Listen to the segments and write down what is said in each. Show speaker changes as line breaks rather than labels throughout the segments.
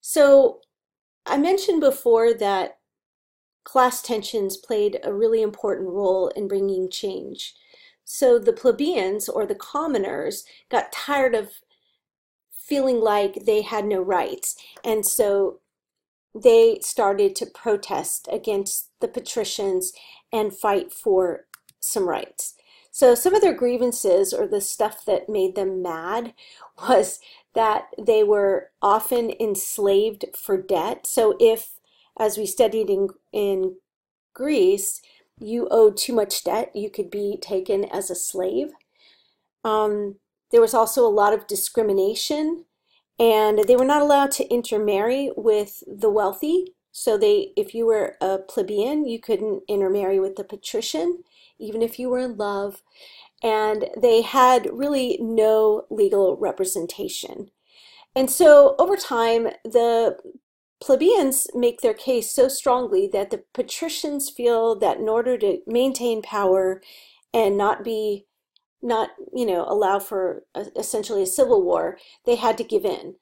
So I mentioned before that class tensions played a really important role in bringing change. So the plebeians or the commoners got tired of feeling like they had no rights. And so they started to protest against the patricians and fight for some rights. So some of their grievances or the stuff that made them mad was that they were often enslaved for debt. So if, as we studied in Greece, you owed too much debt, you could be taken as a slave. There was also a lot of discrimination, and they were not allowed to intermarry with the wealthy. So if you were a plebeian, you couldn't intermarry with the patrician, even if you were in love. And they had really no legal representation. And so over time, the plebeians make their case so strongly that the patricians feel that in order to maintain power and not allow for essentially a civil war, they had to give in.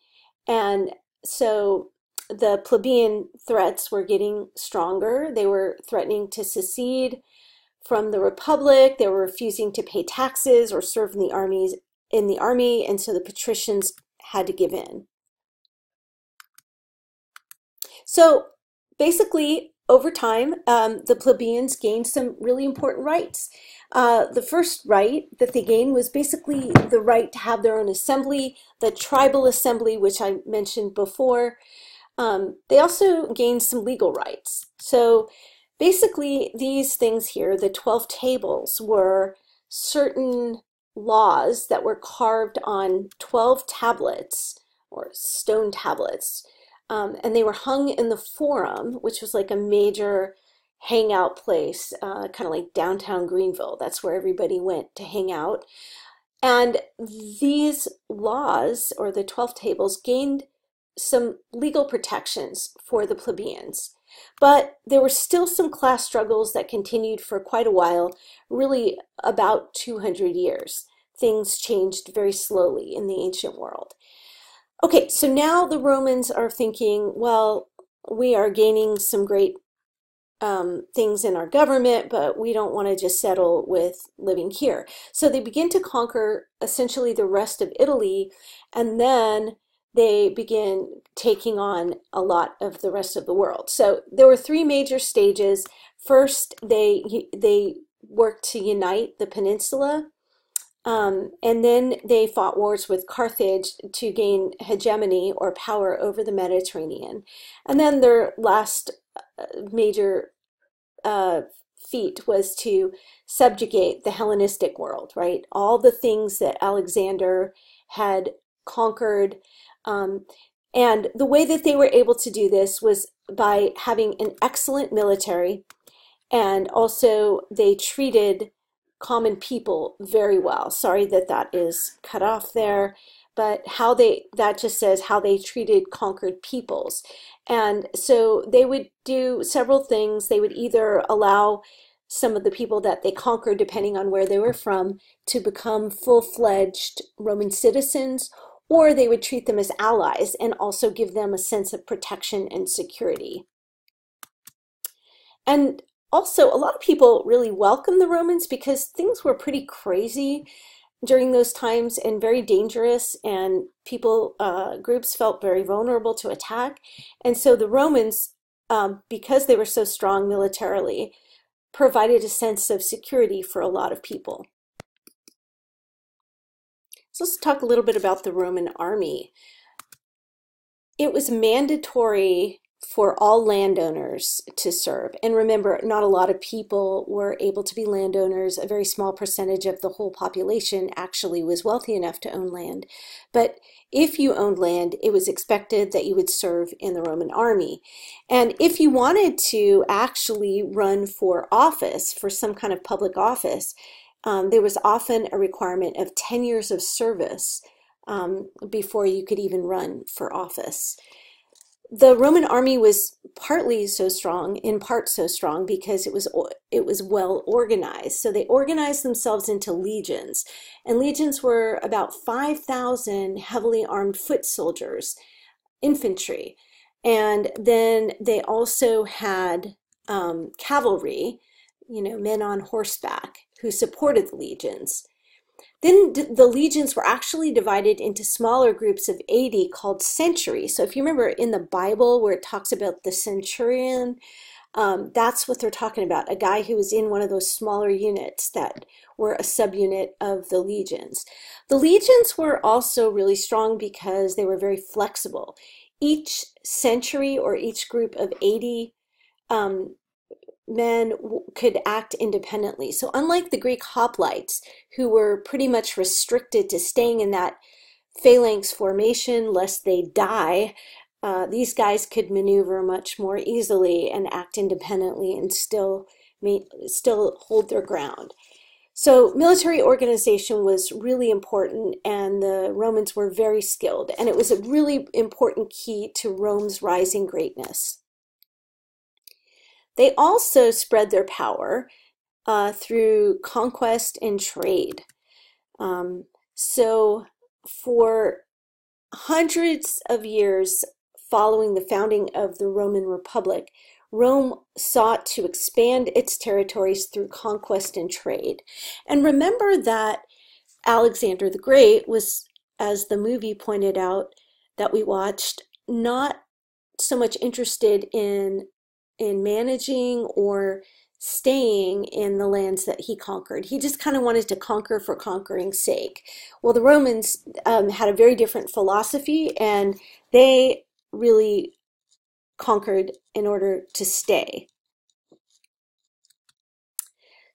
And so the plebeian threats were getting stronger. They were threatening to secede from the republic. They were refusing to pay taxes or serve in the army, and so the patricians had to give in. So basically, over time, the plebeians gained some really important rights. The first right that they gained was basically the right to have their own assembly, the tribal assembly, which I mentioned before. They also gained some legal rights. So basically, these things here, the 12 tables, were certain laws that were carved on 12 tablets or stone tablets. And they were hung in the Forum, which was like a major hangout place, kind of like downtown Greenville. That's where everybody went to hang out. And these laws, or the 12 tables, gained some legal protections for the plebeians. But there were still some class struggles that continued for quite a while, really about 200 years. Things changed very slowly in the ancient world. Okay, so now the Romans are thinking, well, we are gaining some great things in our government, but we don't want to just settle with living here. So they begin to conquer essentially the rest of Italy, and then they begin taking on a lot of the rest of the world. So there were three major stages. First, they worked to unite the peninsula. And then they fought wars with Carthage to gain hegemony or power over the Mediterranean. And then their last major uh, feat was to subjugate the Hellenistic world, right? All the things that Alexander had conquered. Um, and the way that they were able to do this was by having an excellent military, and also they treated common people very well. Sorry that that is cut off there, but that just says how they treated conquered peoples. And so they would do several things. They would either allow some of the people that they conquered, depending on where they were from, to become full-fledged Roman citizens, or they would treat them as allies and also give them a sense of protection and security. And also, a lot of people really welcomed the Romans because things were pretty crazy during those times and very dangerous, and groups felt very vulnerable to attack. And so the Romans, because they were so strong militarily, provided a sense of security for a lot of people. So let's talk a little bit about the Roman army. It was mandatory for all landowners to serve. And remember, not a lot of people were able to be landowners. A very small percentage of the whole population actually was wealthy enough to own land. But if you owned land, it was expected that you would serve in the Roman army. And if you wanted to actually run for office, for some kind of public office, there was often a requirement of 10 years of service before you could even run for office. The Roman army was partly so strong, in part so strong, because it was well organized. So they organized themselves into legions, and legions were about 5,000 heavily armed foot soldiers, infantry. And then they also had cavalry, men on horseback who supported the legions. Then the legions were actually divided into smaller groups of 80 called centuries. So if you remember in the Bible where it talks about the centurion, that's what they're talking about, a guy who was in one of those smaller units that were a subunit of the legions. The legions were also really strong because they were very flexible. Each century or each group of 80 um, men could act independently. So unlike the Greek hoplites, who were pretty much restricted to staying in that phalanx formation lest they die, these guys could maneuver much more easily and act independently and still hold their ground. So military organization was really important, and the Romans were very skilled, and it was a really important key to Rome's rising greatness. They also spread their power through conquest and trade. So for hundreds of years following the founding of the Roman Republic, Rome sought to expand its territories through conquest and trade. And remember that Alexander the Great was, as the movie pointed out that we watched, not so much interested in managing or staying in the lands that he conquered. He just kind of wanted to conquer for conquering's sake. Well, the Romans had a very different philosophy, and they really conquered in order to stay.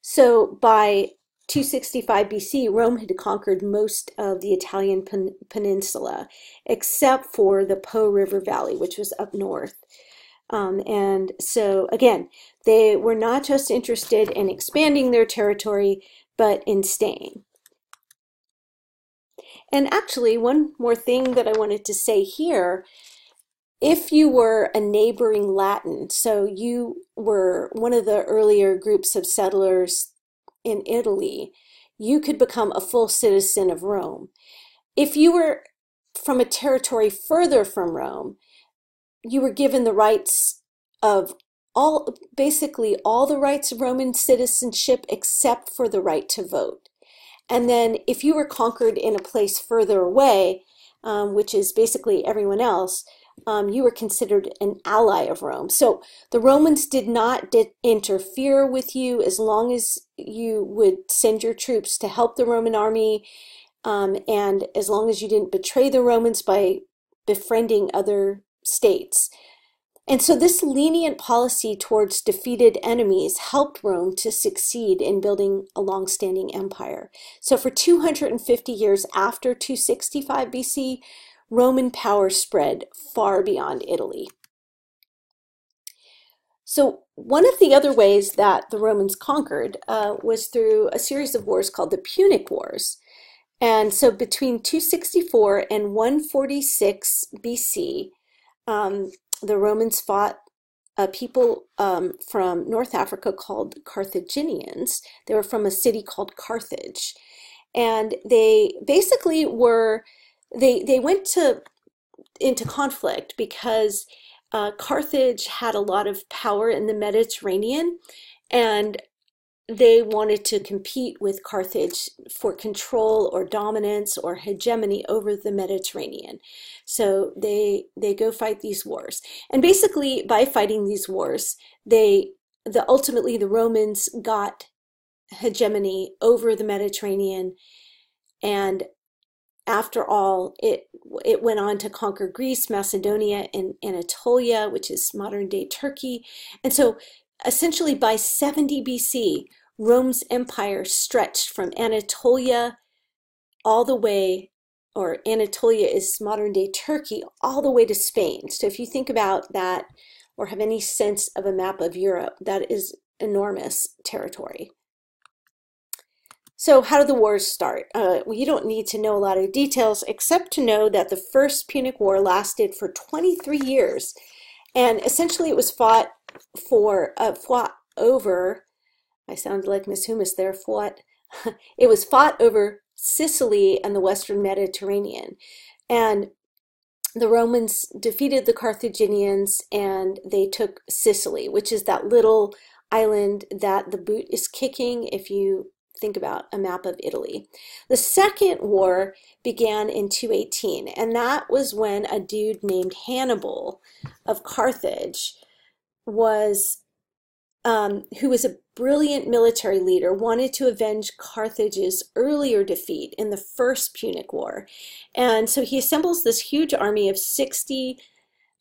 So by 265 BC, Rome had conquered most of the Italian peninsula, except for the Po River Valley, which was up north. And so, again, they were not just interested in expanding their territory, but in staying. And actually, one more thing that I wanted to say here, if you were a neighboring Latin, so you were one of the earlier groups of settlers in Italy, you could become a full citizen of Rome. If you were from a territory further from Rome, you were given the rights of basically all the rights of Roman citizenship except for the right to vote. And then if you were conquered in a place further away, which is basically everyone else, you were considered an ally of Rome. So the Romans did not interfere with you as long as you would send your troops to help the Roman army, and as long as you didn't betray the Romans by befriending other states. And so this lenient policy towards defeated enemies helped Rome to succeed in building a long-standing empire. So for 250 years after 265 BC, Roman power spread far beyond Italy. So one of the other ways that the Romans conquered was through a series of wars called the Punic Wars. And so between 264 and 146 BC, the Romans fought people from North Africa called Carthaginians. They were from a city called Carthage. And they basically they went into conflict because Carthage had a lot of power in the Mediterranean, and they wanted to compete with Carthage for control or dominance or hegemony over the Mediterranean. So they go fight these wars. And basically by fighting these wars, ultimately the Romans got hegemony over the Mediterranean, and after all, it went on to conquer Greece, Macedonia, and Anatolia, which is modern-day Turkey. And so essentially by 70 BC, Rome's empire stretched from Anatolia all the way, or Anatolia is modern-day Turkey, all the way to Spain. So if you think about that or have any sense of a map of Europe, that is enormous territory. So how did the wars start? Well, you don't need to know a lot of details except to know that the First Punic War lasted for 23 years. And essentially it was fought over, I sounded like Miss Humus there, it was fought over Sicily and the Western Mediterranean. And the Romans defeated the Carthaginians and they took Sicily, which is that little island that the boot is kicking if you think about a map of Italy. The second war began in 218, and that was when a dude named Hannibal of Carthage was who was a brilliant military leader, wanted to avenge Carthage's earlier defeat in the First Punic War. And so he assembles this huge army of 60,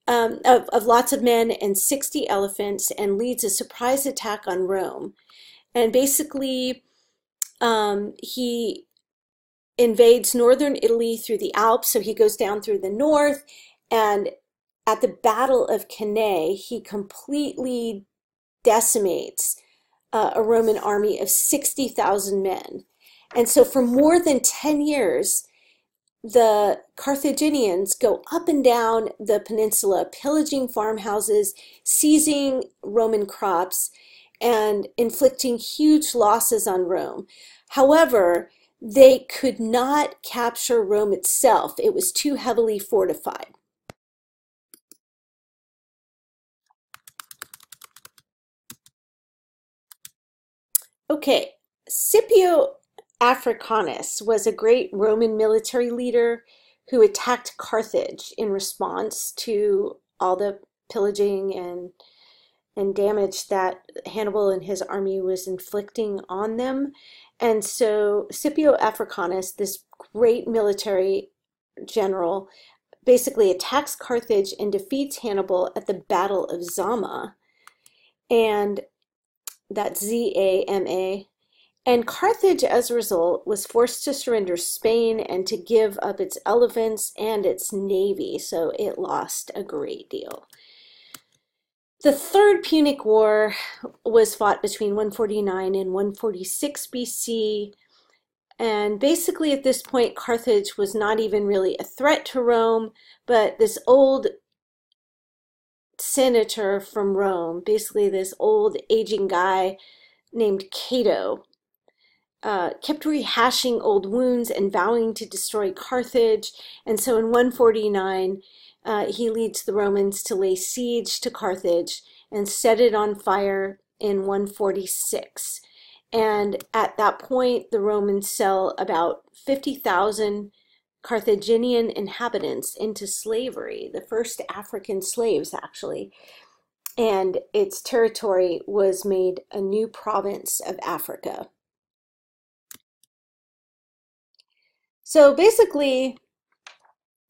of lots of men and 60 elephants and leads a surprise attack on Rome. And basically, he invades northern Italy through the Alps, so he goes down through the north, and at the Battle of Cannae, he completely decimates a Roman army of 60,000 men. And so for more than 10 years, the Carthaginians go up and down the peninsula, pillaging farmhouses, seizing Roman crops, and inflicting huge losses on Rome. However, they could not capture Rome itself. It was too heavily fortified. Okay, Scipio Africanus was a great Roman military leader who attacked Carthage in response to all the pillaging and damage that Hannibal and his army was inflicting on them. And so Scipio Africanus, this great military general, basically attacks Carthage and defeats Hannibal at the Battle of Zama. And that's Zama. And Carthage, as a result, was forced to surrender Spain and to give up its elephants and its navy, so it lost a great deal. The Third Punic War was fought between 149 and 146 BC, and basically at this point, Carthage was not even really a threat to Rome, but this old senator from Rome, basically this old aging guy named Cato, kept rehashing old wounds and vowing to destroy Carthage. And so in 149, he leads the Romans to lay siege to Carthage and set it on fire in 146. And at that point, the Romans sell about 50,000 Carthaginian inhabitants into slavery, the first African slaves, actually. And its territory was made a new province of Africa. So basically,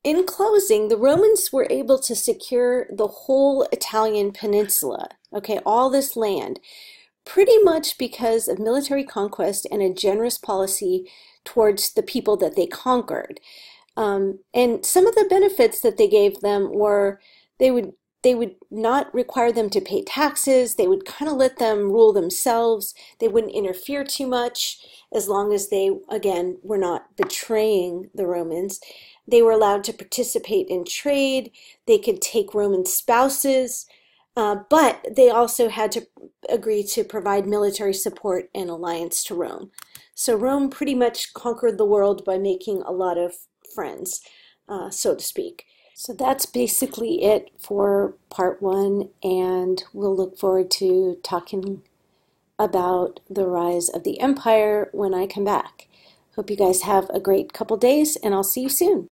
in closing, the Romans were able to secure the whole Italian peninsula, okay, all this land, pretty much because of military conquest and a generous policy towards the people that they conquered. And some of the benefits that they gave them were they would not require them to pay taxes. They would kind of let them rule themselves. They wouldn't interfere too much as long as they, again, were not betraying the Romans. They were allowed to participate in trade. They could take Roman spouses, but they also had to agree to provide military support and alliance to Rome. So Rome pretty much conquered the world by making a lot of friends, so to speak. So that's basically it for part one, and we'll look forward to talking about the rise of the empire when I come back. Hope you guys have a great couple days, and I'll see you soon.